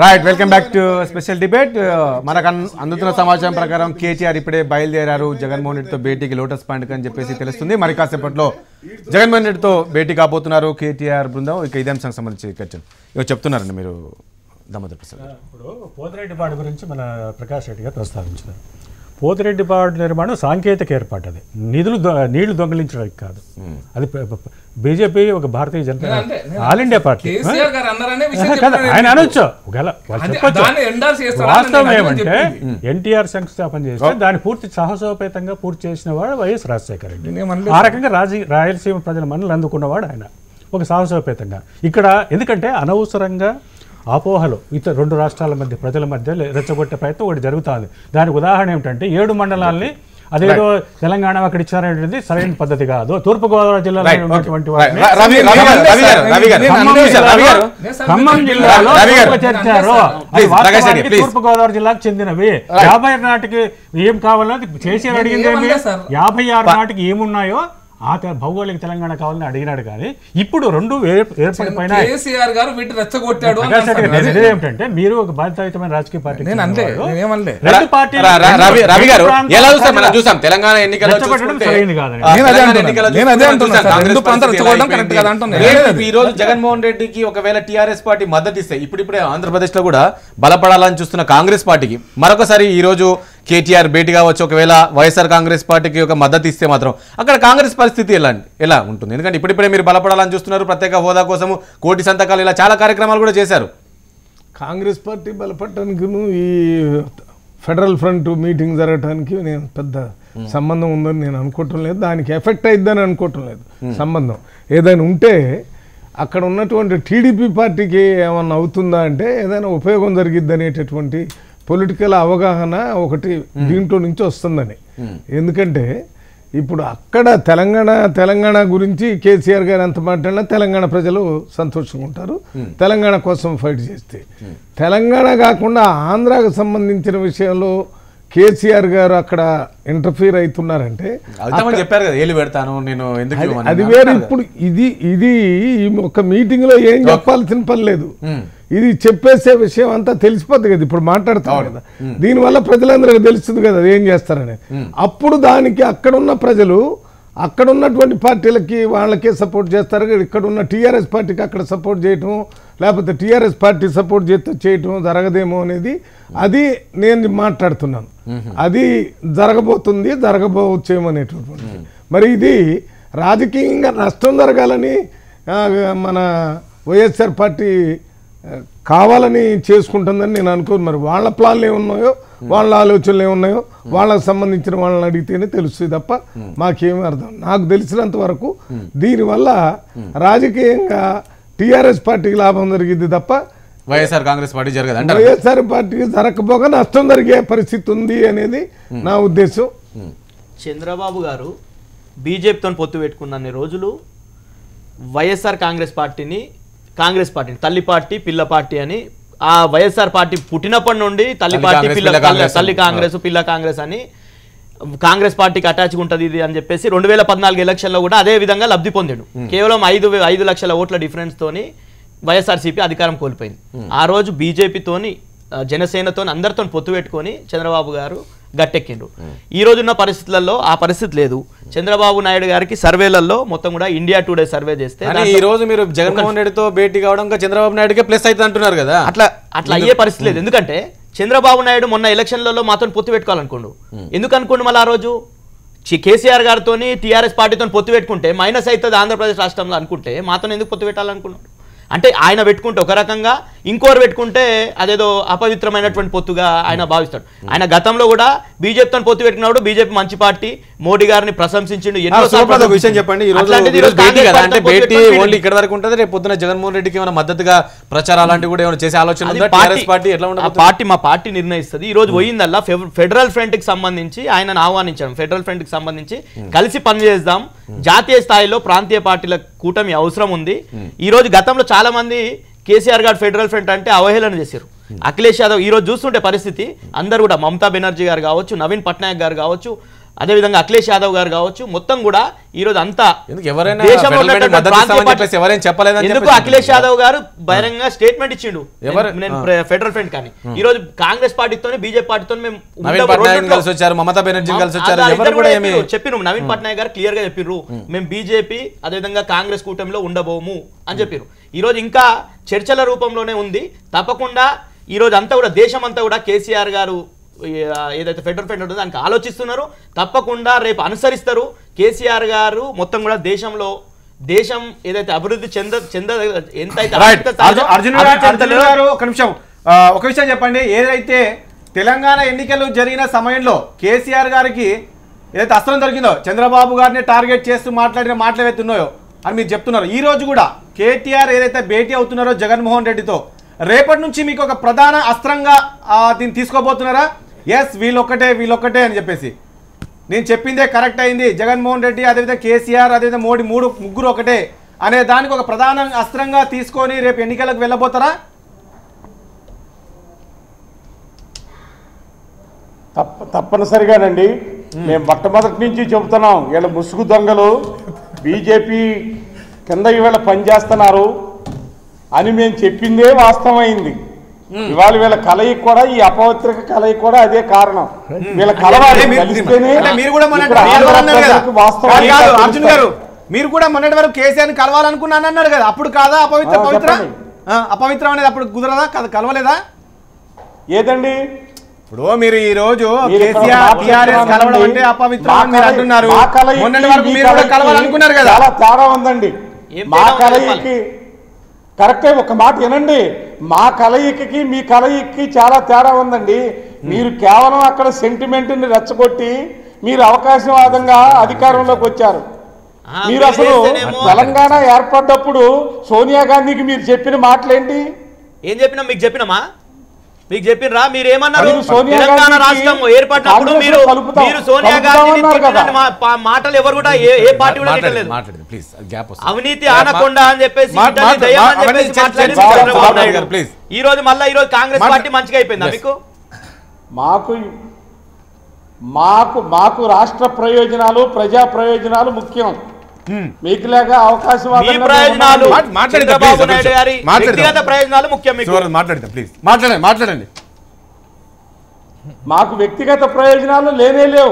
Right, welcome back to special debate. మనకు అందుతున్న సమాచారం ప్రకారం కేటీఆర్ ఇప్పుడే బయలుదేరారు జగన్మోహన్ రెడ్డితో భేటీకి లోటస్ పాయింట్ అని చెప్పేసి తెలుస్తుంది. మరి కాసేపట్లో జగన్మోహన్ రెడ్డితో భేటీ కాబోతున్నారు కేటీఆర్ బృందం. ఇక ఇదే అంశానికి సంబంధించి చర్చలు ఇక చెప్తున్నారండి మీరు దామోదర్ ప్రసాద్. ఇప్పుడు పోతిరెడ్డిపాడు గురించి మన ప్రకాష్ రెడ్డి గారు ప్రస్తావించారు. పోతిరెడ్డిపాడు నిర్మాణం సాంకేతిక ఏర్పాటు, అది నీళ్లు దొంగిలించడానికి కాదు. అది బీజేపీ ఒక Bharatiya Janata all India party ఆయన అనొచ్చు, వాస్తవం ఏమంటే ఎన్టీఆర్ శంకుస్థాపన చేస్తే దాన్ని పూర్తి సాహసోపేతంగా పూర్తి చేసిన వాడు వైఎస్ రాజశేఖర రెడ్డి. ఆ రకంగా రాయలసీమ ప్రజల మనల్ని అందుకున్నవాడు ఆయన ఒక సాహసోపేతంగా. ఇక్కడ ఎందుకంటే అనవసరంగా అపోహలు రెండు రాష్ట్రాల మధ్య ప్రజల మధ్య రెచ్చగొట్టే ప్రయత్నం ఒకటి జరుగుతుంది. దానికి ఉదాహరణ ఏమిటంటే 7 మండలాల్ని అదేదో తెలంగాణ అక్కడ ఇచ్చారనేది సరైన పద్ధతి కాదు. తూర్పుగోదావరి జిల్లాలో ఉన్నటువంటి ఖమ్మం జిల్లాలో చేర్చారు, తూర్పుగోదావరి జిల్లాకు చెందినవి. 50 నాటికి ఏం కావాలో కేసీఆర్ అడిగింది ఏమి, 56 నాటికి ఏమున్నాయో ఆ భౌగోళిక తెలంగాణ కావాలని అడిగినాడు. కానీ ఇప్పుడు రెండు ఏర్పడిపోయిన ఏమిటంటే మీరు ఒక బాధ్యతాయుతమైన రాజకీయ పార్టీ ఈ రోజు జగన్మోహన్ రెడ్డికి ఒకవేళ టీఆర్ఎస్ పార్టీ మద్దతు ఇస్తే ఇప్పుడిప్పుడే ఆంధ్రప్రదేశ్ లో కూడా బలపడాలని చూస్తున్న కాంగ్రెస్ పార్టీకి మరొకసారి ఈ రోజు కేటీఆర్ భేటీ కావచ్చు. ఒకవేళ వైఎస్ఆర్ కాంగ్రెస్ పార్టీకి ఒక మద్దతు ఇస్తే మాత్రం అక్కడ కాంగ్రెస్ పరిస్థితి ఎలా ఉంటుంది? ఎందుకంటే ఇప్పుడిప్పుడే మీరు బలపడాలని చూస్తున్నారు, ప్రత్యేక హోదా కోసము కోటి సంతకాలు ఇలా చాలా కార్యక్రమాలు కూడా చేశారు. కాంగ్రెస్ పార్టీ బలపడటానికి ఈ ఫెడరల్ ఫ్రంట్ మీటింగ్ జరగడానికి నేను పెద్ద సంబంధం ఉందని నేను అనుకోవటం లేదు, దానికి ఎఫెక్ట్ అయిద్దని అనుకోవటం లేదు. సంబంధం ఏదైనా ఉంటే అక్కడ ఉన్నటువంటి టీడీపీ పార్టీకి ఏమన్నా అవుతుందా అంటే ఏదైనా ఉపయోగం జరిగిద్ది అనేటటువంటి పొలిటికల్ అవగాహన ఒకటి దీంట్లో నుంచి వస్తుందని. ఎందుకంటే ఇప్పుడు అక్కడ తెలంగాణ గురించి కేసీఆర్ గారు ఎంత మాట్లాడినా తెలంగాణ ప్రజలు సంతోషంగా ఉంటారు తెలంగాణ కోసం ఫైట్ చేస్తే. తెలంగాణ కాకుండా ఆంధ్రాకు సంబంధించిన విషయంలో కేసీఆర్ గారు అక్కడ ఇంటర్ఫీర్ అవుతున్నారంటే చెప్పారు కదా, ఏలు పెడతాను నేను, అది వేరే. ఇప్పుడు ఇది ఒక మీటింగ్ లో ఏం చెప్పాల్సిన పని లేదు, ఇది చెప్పేసే విషయం అంతా తెలిసిపోద్ది కదా. ఇప్పుడు మాట్లాడతాం కదా, దీనివల్ల ప్రజలందరికీ తెలుస్తుంది కదా ఏం చేస్తారని. అప్పుడు దానికి అక్కడున్న ప్రజలు అక్కడ ఉన్నటువంటి పార్టీలకి వాళ్ళకే సపోర్ట్ చేస్తారు. ఇక్కడ ఉన్న టీఆర్ఎస్ పార్టీకి అక్కడ సపోర్ట్ చేయటం, లేకపోతే టీఆర్ఎస్ పార్టీ సపోర్ట్ చేయటం జరగదేమో అనేది అది నేను మాట్లాడుతున్నాను. అది జరగబోచ్చేమో అనేటటువంటి. మరి ఇది రాజకీయంగా నష్టం జరగాలని మన వైఎస్ఆర్ పార్టీ కావాలని చేసుకుంటుందని నేను అనుకోను. మరి వాళ్ళ ప్లాన్లు ఏమున్నాయో, వాళ్ళ ఆలోచనలు ఏమున్నాయో వాళ్ళకు సంబంధించిన వాళ్ళని అడిగితేనే తెలుస్తుంది తప్ప మాకేమీ అర్థం. నాకు తెలిసినంత వరకు దీనివల్ల రాజకీయంగా టీఆర్ఎస్ పార్టీకి లాభం జరిగింది తప్ప వైఎస్ఆర్ కాంగ్రెస్ పార్టీ జరగదు. వైఎస్ఆర్ పార్టీకి జరగకపోగా నష్టం జరిగే పరిస్థితి ఉంది అనేది నా ఉద్దేశం. చంద్రబాబు గారు బీజేపీతో పొత్తు పెట్టుకున్న రోజులు వైఎస్ఆర్ కాంగ్రెస్ పార్టీని తల్లి పార్టీ పిల్ల పార్టీ అని, ఆ వైఎస్ఆర్ పార్టీ పుట్టినప్పటి నుండి తల్లి పార్టీ తల్లి కాంగ్రెస్ పిల్ల కాంగ్రెస్ అని కాంగ్రెస్ పార్టీకి అటాచ్గా ఉంటుంది ఇది అని చెప్పేసి 2014 ఎలక్షన్లో కూడా అదే విధంగా లబ్ధి పొందాడు. కేవలం 5 లక్షల ఓట్ల డిఫరెన్స్ తోని వైఎస్ఆర్సీపీ అధికారం కోల్పోయింది. ఆ రోజు బీజేపీతోని జనసేనతో అందరితో పొత్తు పెట్టుకొని చంద్రబాబు గారు గట్టెక్కిండ్రు. ఈ రోజున్న పరిస్థితులలో ఆ పరిస్థితి లేదు. చంద్రబాబు నాయుడు గారికి సర్వేలలో మొత్తం కూడా ఇండియా టుడే సర్వే చేస్తే ఈ రోజు మీరు జగన్మోహన్ రెడ్డితో భేటీ కావడం చంద్రబాబు నాయుడుకే ప్లస్ అయితే అంటున్నారు కదా, అట్లా అయ్యే పరిస్థితి లేదు. ఎందుకంటే చంద్రబాబు నాయుడు మొన్న ఎలక్షన్లలో మాతో పొత్తు పెట్టుకోవాలనుకోండు. ఎందుకు అనుకోండు? మళ్ళీ ఆ రోజు కేసీఆర్ గారితో టీఆర్ఎస్ పార్టీతో పొత్తు పెట్టుకుంటే మైనస్ అవుతుంది ఆంధ్రప్రదేశ్ రాష్ట్రంలో అనుకుంటే మాతో ఎందుకు పొత్తు పెట్టాలనుకున్నాడు? అంటే ఆయన పెట్టుకుంటే ఒక రకంగా, ఇంకోరు పెట్టుకుంటే అదేదో అపవిత్రమైనటువంటి పొత్తుగా ఆయన భావిస్తాడు. ఆయన గతంలో కూడా బీజేపీతో పొత్తు పెట్టినప్పుడు బీజేపీ మంచి పార్టీ, మోడీ గారిని ప్రశంసించిండు. విషయం చెప్పండి, ఇక్కడ వరకు ఉంటుంది, రేపు పొద్దున జగన్మోహన్ రెడ్డికి ఏమైనా మద్దతుగా ప్రచారం అలాంటివి కూడా ఏమైనా చేసే ఆలోచన మా పార్టీ నిర్ణయిస్తుంది. ఈ రోజు పోయిందల్లా ఫెడరల్ ఫ్రంట్ కి సంబంధించి ఆయనను ఆహ్వానించాం. ఫెడరల్ ఫ్రంట్ కి సంబంధించి కలిసి పనిచేద్దాం, జాతీయ స్థాయిలో ప్రాంతీయ పార్టీల కూటమి అవసరం ఉంది. ఈ రోజు గతంలో చాలా మంది కేసీఆర్ గారు ఫెడరల్ ఫ్రంట్ అంటే అవహేళన చేశారు. అఖిలేష్ యాదవ్ ఈ రోజు చూస్తుంటే పరిస్థితి అందరూ కూడా, మమతా బెనర్జీ గారు కావచ్చు, నవీన్ పట్నాయక్ గారు కావచ్చు, అదేవిధంగా అఖిలేష్ యాదవ్ గారు కావచ్చు, మొత్తం కూడా ఈ రోజు అంతా ఎందుకు ఎవరైనా దేశంలో ఫెడరల్ ఉన్నటువంటి ఫ్రంట్ మద్దతు ప్రాంతీయ ఇస్తామని చెప్పేసి ఎవరైనా చెప్పలేదని ఎందుకు చెప్పేసి అఖిలేష్ యాదవ్ గారు బహిరంగ స్టేట్మెంట్ ఇచ్చిండు, నేను ఫెడరల్ ఫ్రంట్ కానీ ఈ రోజు కాంగ్రెస్ పార్టీతోనే బీజేపీ పార్టీతో మేము నవీన్ పట్నాయక్ కలిసి వచ్చారు, మమతా బెనర్జీ కలిసి వచ్చారు, ఎవరు కూడా ఏమి చెప్పిరు. నవీన్ పట్నాయక్ గారు క్లియర్ గా చెప్పిర్రు, మేము బీజేపీ అదేవిధంగా కాంగ్రెస్ కూటమిలో ఉండబోము అని చెప్పిర్రు. ఈ రోజు ఇంకా చర్చల రూపంలోనే ఉంది. తప్పకుండా ఈ రోజు అంతా కూడా దేశం అంతా కూడా కేసీఆర్ గారు ఏదైతే ఫెడరల్ ఫ్రంట్ ఉంటుందో దానికి ఆలోచిస్తున్నారు. తప్పకుండా రేపు అనుసరిస్తారు. కేసీఆర్ గారు మొత్తం కూడా దేశం ఏదైతే అభివృద్ధి ఎంతైతే ఒక నిమిషం ఒక విషయం చెప్పండి. ఏదైతే తెలంగాణ ఎన్నికలు జరిగిన సమయంలో కేసీఆర్ గారికి ఏదైతే అస్త్రం దొరికిందో చంద్రబాబు గారిని టార్గెట్ చేస్తూ మాట్లాడిన మాటలు ఏవైతే ఉన్నాయో అని మీరు చెప్తున్నారు. ఈ రోజు కూడా కేటీఆర్ ఏదైతే భేటీ అవుతున్నారో జగన్మోహన్ రెడ్డితో, రేపటి నుంచి మీకు ఒక ప్రధాన అస్త్రంగా దీన్ని తీసుకోబోతున్నారా? ఎస్ వీళ్ళొక్కటే అని చెప్పేసి నేను చెప్పిందే కరెక్ట్ అయింది, జగన్మోహన్ రెడ్డి అదేవిధంగా కేసీఆర్ అదేవిధంగా మోడీ ముగ్గురు ఒకటే అనే దానికి ఒక ప్రధాన అస్త్రంగా తీసుకొని రేపు ఎన్నికలకు వెళ్ళబోతారా? తప్పనిసరిగానండి. మేము మొట్టమొదటి నుంచి చెబుతున్నాం, వీళ్ళ ముసుగు దొంగలు బీజేపీ కింద ఇవాళ పనిచేస్తున్నారు అని మేము చెప్పిందే వాస్తవమైంది. ఇవాళ వీళ్ళ కలయిక కూడా, ఈ అపవిత్రిక కలయిక కూడా అదే కారణం. వీళ్ళ కలవాలి కలిస్తేనే అర్జున్ గారు మీరు కూడా మొన్నటి వరకు కేసీఆర్ ని కలవాలనుకున్నాను అన్నారు కదా, అప్పుడు కాదా అపవిత్రం అనేది అప్పుడు కుదరదా? కలవలేదా? ఏదండి ఇప్పుడు మీరు ఈ రోజు కేసీఆర్ టీఆర్ఎస్ కలవడం అంటే అపవిత్రం అని మీరు అంటున్నారు. మొన్నటి వరకు మీరు కూడా కలవాలనుకున్నారు కదా. చాలా తేడా ఉందండి మా కలయికి. కరెక్టే, ఒక మాట వినండి. మా కలయికకి మీ కలయికకి చాలా తేడా ఉందండి. మీరు కేవలం అక్కడ సెంటిమెంట్ని రెచ్చగొట్టి మీరు అవకాశవాదంగా అధికారంలోకి వచ్చారు. మీరు అసలు తెలంగాణ ఏర్పడ్డప్పుడు సోనియా గాంధీకి మీరు చెప్పిన మాటలేంటి? ఏం చెప్పినా మీకు చెప్పినమా? మీకు చెప్పినరా? మీరు ఏమన్నారు? తెలంగాణ రాష్ట్రం ఏర్పడినప్పుడు మీరు సోనియా గాంధీ మాటలు ఎవరు కూడా ఏ పార్టీ కూడా తిట్టలేదు. అవినీతి ఆనకొండ అని చెప్పేసి ఈ రోజు మళ్ళీ ఈ రోజు కాంగ్రెస్ పార్టీ మంచిగా అయిపోయిందా మీకు? మాకు రాష్ట్ర ప్రయోజనాలు ప్రజా ప్రయోజనాలు ముఖ్యం. మీకు లేక అవకాశవాద ప్రయోజనాలు చంద్రబాబు నాయుడు గారి వ్యక్తిగత ప్రయోజనాలు ముఖ్యం. మాట్లాడండి. మాకు వ్యక్తిగత ప్రయోజనాలు లేవు.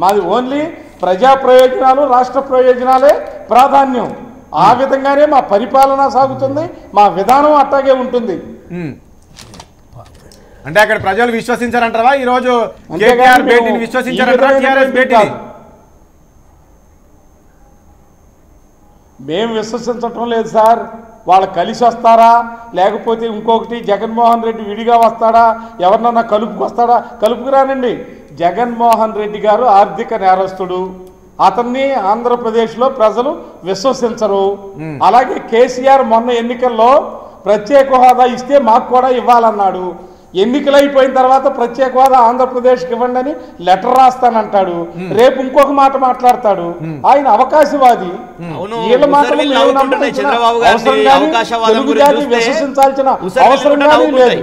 మాది ఓన్లీ ప్రజా ప్రయోజనాలు రాష్ట్ర ప్రయోజనాలే ప్రాధాన్యం. ఆ విధంగానే మా పరిపాలన సాగుతుంది, మా విధానం అట్టాగే ఉంటుంది. అంటే అక్కడ ప్రజలు విశ్వసించారంటారా? ఈ రోజు కేటీఆర్ భేటీని విశ్వసించారంటారా? టీఆర్ఎస్ భేటీని మేము విశ్వసించటం లేదు సార్. వాళ్ళు కలిసి వస్తారా లేకపోతే ఇంకొకటి జగన్మోహన్ రెడ్డి విడిగా వస్తాడా, ఎవరినన్నా కలుపుకొస్తాడా? కలుపుకురానండి. జగన్మోహన్ రెడ్డి గారు ఆర్థిక నేరస్తుడు, అతన్ని ఆంధ్రప్రదేశ్లో ప్రజలు విశ్వసించరు. అలాగే కేసీఆర్ మొన్న ఎన్నికల్లో ప్రత్యేక హోదా ఇస్తే మాకు కూడా ఇవ్వాలన్నాడు. ఎన్నికలు అయిపోయిన తర్వాత ప్రత్యేక హోదా ఆంధ్రప్రదేశ్కి ఇవ్వండి అని లెటర్ రాస్తానంటాడు. రేపు ఇంకొక మాట మాట్లాడతాడు. ఆయన అవకాశవాది. వీళ్ళ మాటలు తెలుగు జాతి విశ్వసించాల్సిన అవసరం లేదు.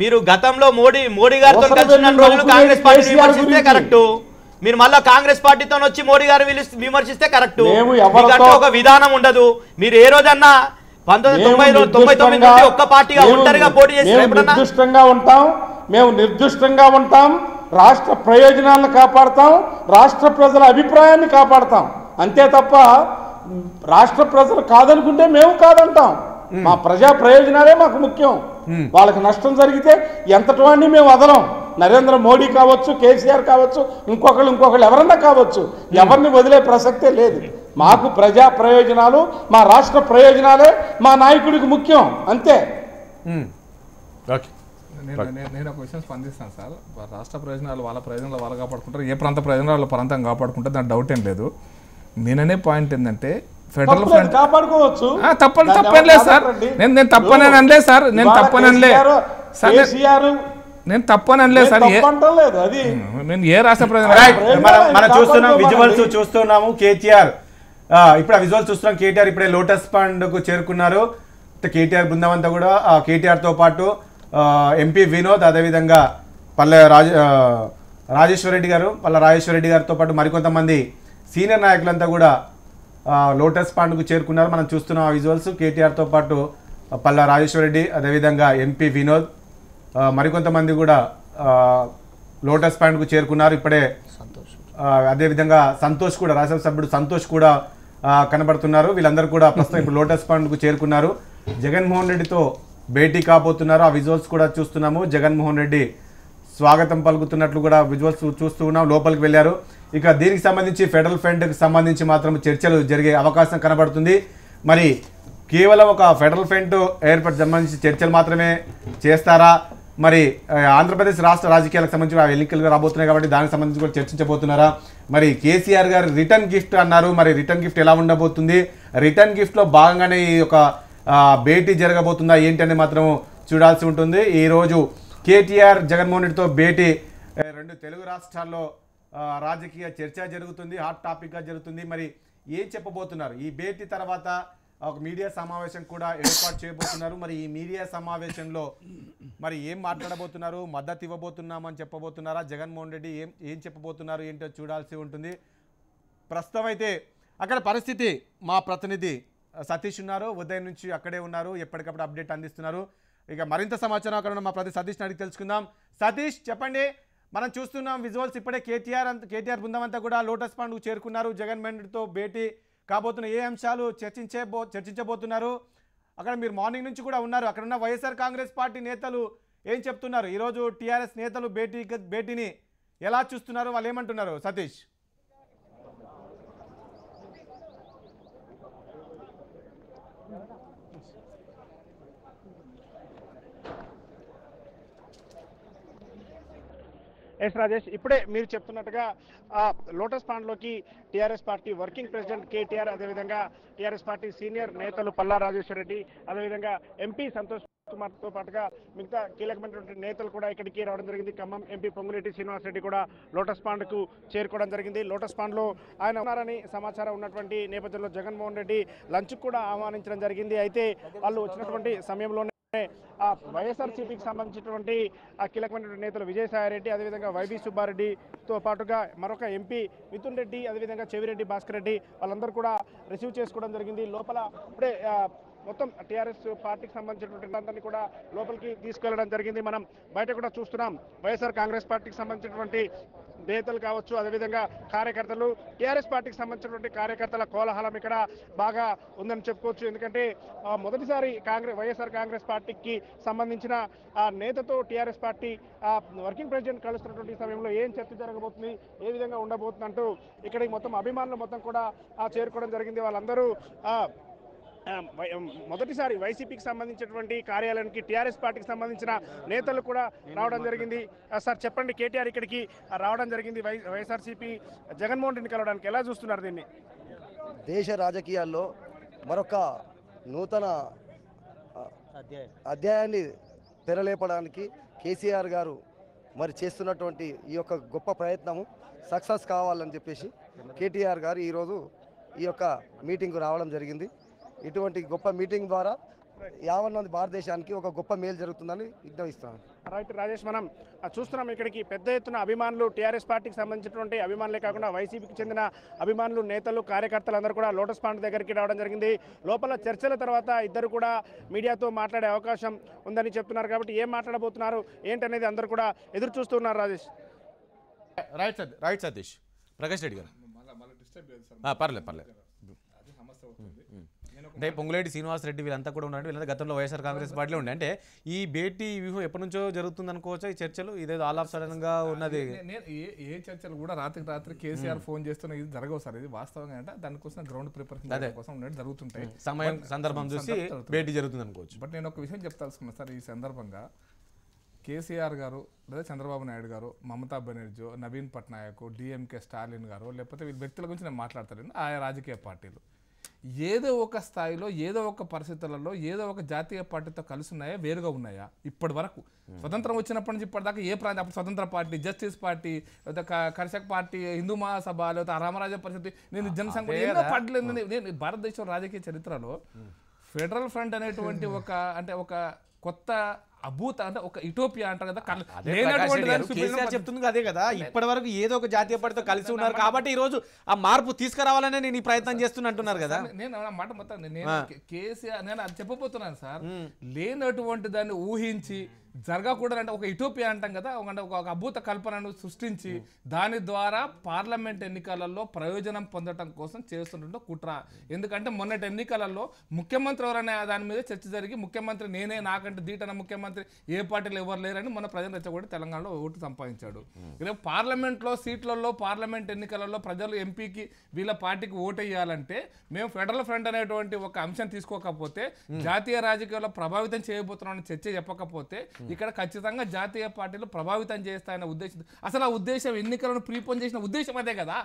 మీరు గతంలో మోడీ గారితో కాంగ్రెస్ పార్టీ విమర్శిస్తే కరెక్ట్, మీరు మళ్ళా కాంగ్రెస్ పార్టీతో వచ్చి మోడీ గారు విమర్శిస్తే కరెక్ట్. ఒక విధానం ఉండదు. మీరు ఏ రోజన్నా 1999 నుంచి ఒక్క పార్టీగా ఒంటరిగా పోటీ చేసి మేము నిర్దిష్టంగా ఉంటాం. రాష్ట్ర ప్రయోజనాలను కాపాడతాం, రాష్ట్ర ప్రజల అభిప్రాయాన్ని కాపాడతాం. అంతే తప్ప రాష్ట్ర ప్రజలు కాదనుకుంటే మేము కాదంటాం. మా ప్రజా ప్రయోజనాలే మాకు ముఖ్యం. వాళ్ళకి నష్టం జరిగితే ఎంతటి వాడిని మేము వదలం. నరేంద్ర మోడీ కావచ్చు, కేసీఆర్ కావచ్చు, ఇంకొకళ్ళు ఎవరన్నా కావచ్చు, ఎవరిని వదిలే ప్రసక్తే లేదు. మాకు ప్రజా ప్రయోజనాలు మా రాష్ట్ర ప్రయోజనాలే మా నాయకుడికి ముఖ్యం. అంతే. నేను ఒక విషయం స్పందిస్తాను సార్. రాష్ట్ర ప్రయోజనాలు వాళ్ళ ప్రయోజనాలు వాళ్ళు కాపాడుకుంటారు, ఏ ప్రాంత ప్రయోజనాలు వాళ్ళ ప్రాంతం కాపాడుకుంటారు, దాని డౌట్ ఏం లేదు. నేననే పాయింట్ ఏంటంటే ఫెడరల్ ఫ్రంట్ కాపాడుకోవచ్చు, తప్పేం లేదు సార్. నేను తప్పని అనలే సార్. నేను తప్పని అనలే సార్. నేను ఏ రాష్ట్ర మనం చూస్తున్నాం, విజువల్స్ చూస్తున్నాము. కేటీఆర్ ఇప్పుడు ఆ విజువల్స్ చూస్తున్నాం. కేటీఆర్ ఇప్పుడే లోటస్ పండ్ కు చేరుకున్నారు. కేటీఆర్ బృందం అంతా కూడా కేటీఆర్ తో పాటు ఎంపీ వినోద్, అదేవిధంగా రాజేశ్వర రెడ్డి గారు, పల్లా రాజేశ్వర రెడ్డి గారితో పాటు మరికొంతమంది సీనియర్ నాయకులంతా కూడా లోటస్ పాండ్కు చేరుకున్నారు. మనం చూస్తున్నాం ఆ విజువల్స్. కేటీఆర్తో పాటు పల్లా రాజేశ్వర రెడ్డి, అదేవిధంగా ఎంపీ వినోద్, మరికొంతమంది కూడా లోటస్ పాండ్కు చేరుకున్నారు. ఇప్పుడే అదేవిధంగా సంతోష్ కూడా, రాజ్యసభ సభ్యుడు సంతోష్ కూడా కనబడుతున్నారు. వీళ్ళందరూ కూడా ప్రస్తుతం ఇప్పుడు లోటస్ పాండ్కు చేరుకున్నారు. జగన్మోహన్ రెడ్డితో భేటీ కాబోతున్నారు. ఆ విజువల్స్ కూడా చూస్తున్నాము. జగన్మోహన్ రెడ్డి స్వాగతం పలుకుతున్నట్లు కూడా విజువల్స్ చూస్తూ ఉన్నాం. లోపలికి వెళ్ళారు. ఇక దీనికి సంబంధించి ఫెడరల్ ఫ్రంట్కి సంబంధించి మాత్రం చర్చలు జరిగే అవకాశం కనబడుతుంది. మరి కేవలం ఒక ఫెడరల్ ఫ్రంట్ ఏర్పాటు సంబంధించి చర్చలు మాత్రమే చేస్తారా? మరి ఆంధ్రప్రదేశ్ రాష్ట్ర రాజకీయాలకు సంబంధించి ఎన్నికలు రాబోతున్నాయి కాబట్టి దానికి సంబంధించి కూడా చర్చించబోతున్నారా? మరి కేసీఆర్ గారు రిటర్న్ గిఫ్ట్ అన్నారు. మరి రిటర్న్ గిఫ్ట్ ఎలా ఉండబోతుంది? రిటర్న్ గిఫ్ట్లో భాగంగానే ఈ యొక్క భేటీ జరగబోతుందా ఏంటి అని మాత్రం చూడాల్సి ఉంటుంది. ఈరోజు కేటీఆర్ జగన్మోహన్ రెడ్డితో భేటీ రెండు తెలుగు రాష్ట్రాల్లో రాజకీయ చర్చ జరుగుతుంది, హాట్ టాపిక్గా జరుగుతుంది. మరి ఏం చెప్పబోతున్నారు? ఈ భేటీ తర్వాత ఒక మీడియా సమావేశం కూడా ఏర్పాటు చేయబోతున్నారు. మరి ఈ మీడియా సమావేశంలో మరి ఏం మాట్లాడబోతున్నారు? మద్దతు ఇవ్వబోతున్నామని చెప్పబోతున్నారా? జగన్మోహన్ రెడ్డి ఏం చెప్పబోతున్నారు ఏంటో చూడాల్సి ఉంటుంది. ప్రస్తుతం అయితే అక్కడ పరిస్థితి మా ప్రతినిధి సతీష్ ఉన్నారు, ఉదయం నుంచి అక్కడే ఉన్నారు, ఎప్పటికప్పుడు అప్డేట్ అందిస్తున్నారు. ఇక మరింత సమాచారం అక్కడ ఉన్న మా ప్రతి సతీష్ని అడిగి తెలుసుకుందాం. సతీష్ చెప్పండి, మనం చూస్తున్నాం విజువల్స్. ఇప్పుడే కేటీఆర్ బృందం అంతా కూడా లోటస్ పాండ్కు చేరుకున్నారు. జగన్మోహన్ రెడ్డితో భేటీ కాబోతున్న ఏ అంశాలు చర్చించబోతున్నారు? అక్కడ మీరు మార్నింగ్ నుంచి కూడా ఉన్నారు. అక్కడ ఉన్న వైఎస్ఆర్ కాంగ్రెస్ పార్టీ నేతలు ఏం చెప్తున్నారు? ఈరోజు టీఆర్ఎస్ నేతలు భేటీని ఎలా చూస్తున్నారు? వాళ్ళు ఏమంటున్నారు? సతీష్. ఎస్ రాజేష్, ఇప్పుడే మీరు చెప్తున్నట్టుగా లోటస్ పాండ్లోకి TRS party working president KTR, అదేవిధంగా టీఆర్ఎస్ పార్టీ సీనియర్ నేతలు పల్లా రాజేశ్వర రెడ్డి, అదేవిధంగా ఎంపీ సంతోష్ కుమార్తో పాటుగా మిగతా కీలకమైనటువంటి నేతలు కూడా ఇక్కడికి రావడం జరిగింది. ఖమ్మం ఎంపీ పొంగులేటి శ్రీనివాస్ రెడ్డి కూడా లోటస్ పాండ్కు చేరుకోవడం జరిగింది. లోటస్ పాండ్లో ఆయన ఉన్నారని సమాచారం ఉన్నటువంటి నేపథ్యంలో జగన్మోహన్ రెడ్డి లంచ్ కూడా ఆహ్వానించడం జరిగింది. అయితే వాళ్ళు వచ్చినటువంటి సమయంలోనే వైఎస్ఆర్సీపీకి సంబంధించినటువంటి కీలకమైనటువంటి నేతలు విజయసాయిరెడ్డి, అదేవిధంగా వైవి సుబ్బారెడ్డితో పాటుగా మరొక ఎంపీ మిథున్ రెడ్డి, అదేవిధంగా చెవిరెడ్డి భాస్కర్ రెడ్డి వాళ్ళందరూ కూడా రిసీవ్ చేసుకోవడం జరిగింది. లోపల ఇప్పుడే మొత్తం టీఆర్ఎస్ పార్టీకి సంబంధించినటువంటి అందరినీ కూడా లోపలికి తీసుకెళ్లడం జరిగింది. మనం బయట కూడా చూస్తున్నాం. వైఎస్ఆర్ కాంగ్రెస్ పార్టీకి సంబంధించినటువంటి నేతలు కావచ్చు, అదేవిధంగా కార్యకర్తలు, టీఆర్ఎస్ పార్టీకి సంబంధించినటువంటి కార్యకర్తల కోలాహలం ఇక్కడ బాగా ఉందని చెప్పుకోవచ్చు. ఎందుకంటే మొదటిసారి వైఎస్ఆర్ కాంగ్రెస్ పార్టీకి సంబంధించిన నేతతో టీఆర్ఎస్ పార్టీ వర్కింగ్ ప్రెసిడెంట్ కలుస్తున్నటువంటి సమయంలో ఏం చర్చ జరగబోతుంది, ఏ విధంగా ఉండబోతుంది అంటూ ఇక్కడికి మొత్తం అభిమానులు మొత్తం కూడా చేరుకోవడం జరిగింది. వాళ్ళందరూ మొదటిసారి వైసీపీకి సంబంధించినటువంటి కార్యాలయానికి టీఆర్ఎస్ పార్టీకి సంబంధించిన నేతలు కూడా రావడం జరిగింది. సార్ చెప్పండి, కేటీఆర్ ఇక్కడికి రావడం జరిగింది వైఎస్ఆర్సీపీ జగన్మోహన్ రెడ్డిని కలవడానికి, ఎలా చూస్తున్నారు దీన్ని? దేశ రాజకీయాల్లో మరొక నూతన అధ్యాయాన్ని తెరలేపడానికి కేసీఆర్ గారు మరి చేస్తున్నటువంటి ఈ యొక్క గొప్ప ప్రయత్నము సక్సెస్ కావాలని చెప్పేసి కేటీఆర్ గారు ఈరోజు ఈ యొక్క మీటింగ్కు రావడం జరిగింది. ఇటువంటి గొప్ప మీటింగ్ ద్వారా యావన్ మంది భారతదేశానికి ఒక గొప్ప మేలు జరుగుతుందని విజ్ఞాపిస్తున్నాను. రైట్ రాజేష్, మనం చూస్తున్నాం ఇక్కడికి పెద్ద ఎత్తున అభిమానులు, టీఆర్ఎస్ పార్టీకి సంబంధించినటువంటి అభిమానులే కాకుండా వైసీపీకి చెందిన అభిమానులు, నేతలు, కార్యకర్తలు అందరూ కూడా లోటస్ పాండ్ దగ్గరికి రావడం జరిగింది. లోపల చర్చల తర్వాత ఇద్దరు కూడా మీడియాతో మాట్లాడే అవకాశం ఉందని చెప్తున్నారు. కాబట్టి ఏం మాట్లాడబోతున్నారు ఏంటనేది అందరూ కూడా ఎదురు చూస్తున్నారు. రాజేష్. రైట్ సతీష్. ప్రకాష్ రెడ్డి గారు పర్లేదు. అంటే పొంగులేటి శ్రీనివాస్ రెడ్డి వీళ్ళంతా కూడా ఉన్నాడు. వీళ్ళంతా గతంలో వైఎస్ఆర్ కాంగ్రెస్ పార్టీలో ఉండే. అంటే ఈ భేటీ వ్యూహం ఎప్పటి నుంచో జరుగుతుంది అనుకోవచ్చా? ఈ చర్చలు ఇదేదో ఆల్ ఆఫ్ సడన్ గా ఉన్నది. ఏ చర్చలు కూడా రాత్రి కేసీఆర్ ఫోన్ చేస్తున్న ఇది జరగవు సార్. ఇది వాస్తవంగా అంటే దానికోసం గ్రౌండ్ ప్రిపరేషన్ కోసం జరుగుతుంటాయి. సమయం సందర్భం చూసి భేటీ జరుగుతుంది అనుకోవచ్చు. బట్ నేను ఒక విషయం చెప్తాల్సుకున్నా సార్. ఈ సందర్భంగా కేసీఆర్ గారు లేదా చంద్రబాబు నాయుడు గారు, మమతా బెనర్జీ, నవీన్ పట్నాయక్, డిఎంకే స్టాలిన్ గారు, లేకపోతే వీళ్ళ వ్యక్తుల గురించి నేను మాట్లాడతాను. ఆయా రాజకీయ పార్టీలు ఏదో ఒక స్థాయిలో, ఏదో ఒక పరిస్థితులలో, ఏదో ఒక జాతీయ పార్టీతో కలిసి ఉన్నాయా, వేరుగా ఉన్నాయా? ఇప్పటి వరకు స్వతంత్రం వచ్చినప్పటి నుంచి ఇప్పటిదాకా ఏ ప్రాంతం, అప్పుడు స్వతంత్ర పార్టీ, జస్టిస్ పార్టీ, లేదా కర్షక్ పార్టీ, హిందూ మహాసభ, లేదా రామరాజ పరిస్థితి, నేను జనసంఘ ఎన్నో పార్టీలు. నేను భారతదేశం రాజకీయ చరిత్రలో ఫెడరల్ ఫ్రంట్ అనేటువంటి ఒక కొత్త అభూత అంటే ఒక ఇటోపియా అంటారు కదా అదే ప్రకాష్ రెడ్డి గారు, కేసీఆర్ చెప్తుంది అదే కదా, ఇప్పటి వరకు ఏదో ఒక జాతీయ పార్టీతో కలిసి ఉన్నారు కాబట్టి ఈ రోజు ఆ మార్పు తీసుకురావాలనే నేను ఈ ప్రయత్నం చేస్తున్నా అంటున్నారు కదా. నేను ఆ మాట మొత్తం నేను కేసీఆర్ నేను అది చెప్పబోతున్నాను సార్. లేనటువంటి దాన్ని ఊహించి జరగకూడదంటే ఒక ఇటోపియా అంటాం కదా, ఒక అద్భుత కల్పనను సృష్టించి దాని ద్వారా పార్లమెంట్ ఎన్నికలలో ప్రయోజనం పొందడం కోసం చేస్తుంటే కుట్ర. ఎందుకంటే మొన్నటి ఎన్నికలలో ముఖ్యమంత్రి ఎవరనే దాని మీద చర్చ జరిగి ముఖ్యమంత్రి నేనే, నాకంటే దీటన ముఖ్యమంత్రి ఏ పార్టీలో ఎవరు లేరని మన ప్రజలు రెచ్చగొట్టి తెలంగాణలో ఓటు సంపాదించాడు. రేపు పార్లమెంట్లో సీట్లలో పార్లమెంట్ ఎన్నికలలో ప్రజలు ఎంపీకి వీళ్ళ పార్టీకి ఓటు వేయాలంటే మేము ఫెడరల్ ఫ్రంట్ అనేటువంటి ఒక అంశం తీసుకోకపోతే, జాతీయ రాజకీయాల్లో ప్రభావితం చేయబోతున్నామని చర్చ చెప్పకపోతే ఇక్కడ ఖచ్చితంగా జాతీయ పార్టీలు ప్రభావితం చేస్తాయన్న ఉద్దేశం. అసలు ఆ ఉద్దేశం ఎన్నికలను ప్రీపోన్ చేసిన ఉద్దేశం అదే కదా.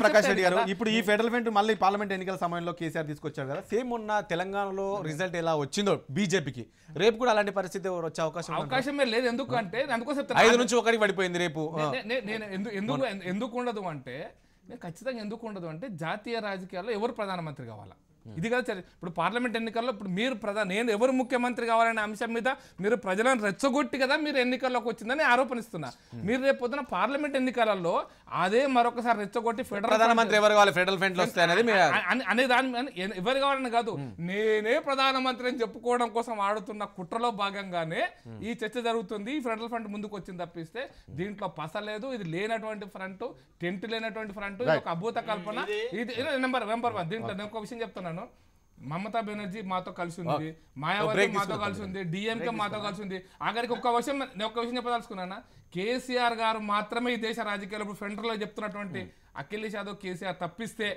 ప్రకాష్ రెడ్డి గారు, ఇప్పుడు ఈ ఫెడరల్ ఫ్రంట్ మళ్ళీ పార్లమెంట్ ఎన్నికల సమయంలో కేసీఆర్ తీసుకొచ్చారు కదా, సేమ్ ఉన్న తెలంగాణలో రిజల్ట్ ఎలా వచ్చిందో బీజేపీకి రేపు కూడా అలాంటి పరిస్థితి వచ్చే అవకాశమే లేదు. ఎందుకంటే అందుకోసం 5 నుంచి 1 పడిపోయింది రేపు. ఎందుకు ఉండదు అంటే, నేను ఖచ్చితంగా ఎందుకు ఉండదు అంటే జాతీయ రాజకీయాల్లో ఎవరు ప్రధానమంత్రి కావాలా ఇది కదా. ఇప్పుడు పార్లమెంట్ ఎన్నికల్లో ఇప్పుడు మీరు నేను ఎవరు ముఖ్యమంత్రి కావాలనే అంశం మీద మీరు ప్రజలను రెచ్చగొట్టి కదా మీరు ఎన్నికల్లోకి వచ్చిందని ఆరోపణిస్తున్నా. మీరు రేపు పొద్దున పార్లమెంట్ ఎన్నికలలో అదే మరొకసారి రెచ్చగొట్టి ప్రధానమంత్రి ఎవరు కావాలి ఫెడరల్ ఫ్రంట్ లో అనే దాని ఎవరు కావాలని కాదు, నేనే ప్రధానమంత్రి అని చెప్పుకోవడం కోసం ఆడుతున్న కుట్రలో భాగంగానే ఈ చర్చ జరుగుతుంది. ఈ ఫెడరల్ ఫ్రంట్ ముందుకు వచ్చింది తప్పిస్తే దీంట్లో పసలేదు. ఇది లేనటువంటి ఫ్రంట్, టెంట్ లేనటువంటి ఫ్రంట్, ఇది ఒక అద్భుత కల్పన. ఇది నెంబర్ 1. దీంట్లో నేను ఒక విషయం చెప్తున్నాను. మమతా బెనర్జీ మాతో కలిసి ఉంది, మాయావతి మాతో కలిసి ఉంది, డిఎంకే మాతో కలిసి ఉంది. ఆఖరికి ఒక్క విషయం చెప్పదలుచుకున్నానా, కేసీఆర్ గారు మాత్రమే ఈ దేశ రాజకీయాలు ఇప్పుడు ఫ్రంట్ లో చెప్తున్నటువంటి అఖిలేష్ యాదవ్ కేసీఆర్ తప్పిస్తే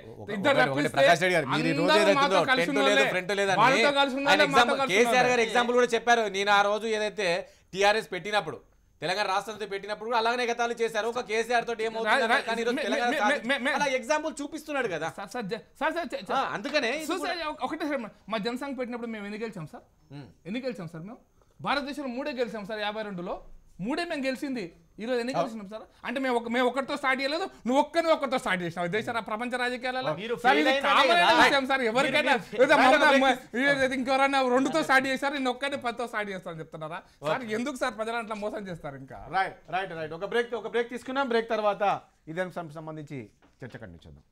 కేసీఆర్ గారు ఎగ్జాంపుల్ కూడా చెప్పారు. నేను ఆ రోజు ఏదైతే టీఆర్ఎస్ పెట్టినప్పుడు తెలంగాణ రాష్ట్రంతో పెట్టినప్పుడు కూడా అలాగనే ఎగతాళి చేశారు. ఒక కేసీఆర్ తోటి ఏమవుతుంది ఎగ్జాంపుల్ చూపిస్తున్నాడు కదా. అందుకనే ఒకటే మా జనసంఘ్ పెట్టినప్పుడు మేము ఎన్ని గెలిచాం సార్? మేము భారతదేశంలో 3 గెలిచాం సార్. 52లో 3 మేము గెలిచింది. ఈరోజు ఎన్ని గెలిచినాం సార్? అంటే మేము ఒకరితో స్టార్ట్ చేయలేదు, నువ్వు ఒక్కరితో స్టార్ట్ చేసినావు దేశ ప్రపంచ రాజకీయాలలో. సార్ ఎవరికైనా ఇంకెవరైనా 2తో స్టార్ట్ చేశారు, నేను ఒక్కరిని 10తో స్టార్ట్ చేస్తాను చెప్తున్నారా సార్? ఎందుకు సార్ ప్రజలు అట్లా మోసం చేస్తారు? ఇంకా రైట్. ఒక బ్రేక్ తీసుకున్నాం. బ్రేక్ తర్వాత ఇదే సంబంధించి చర్చ కంటిన్యూ చేద్దాం.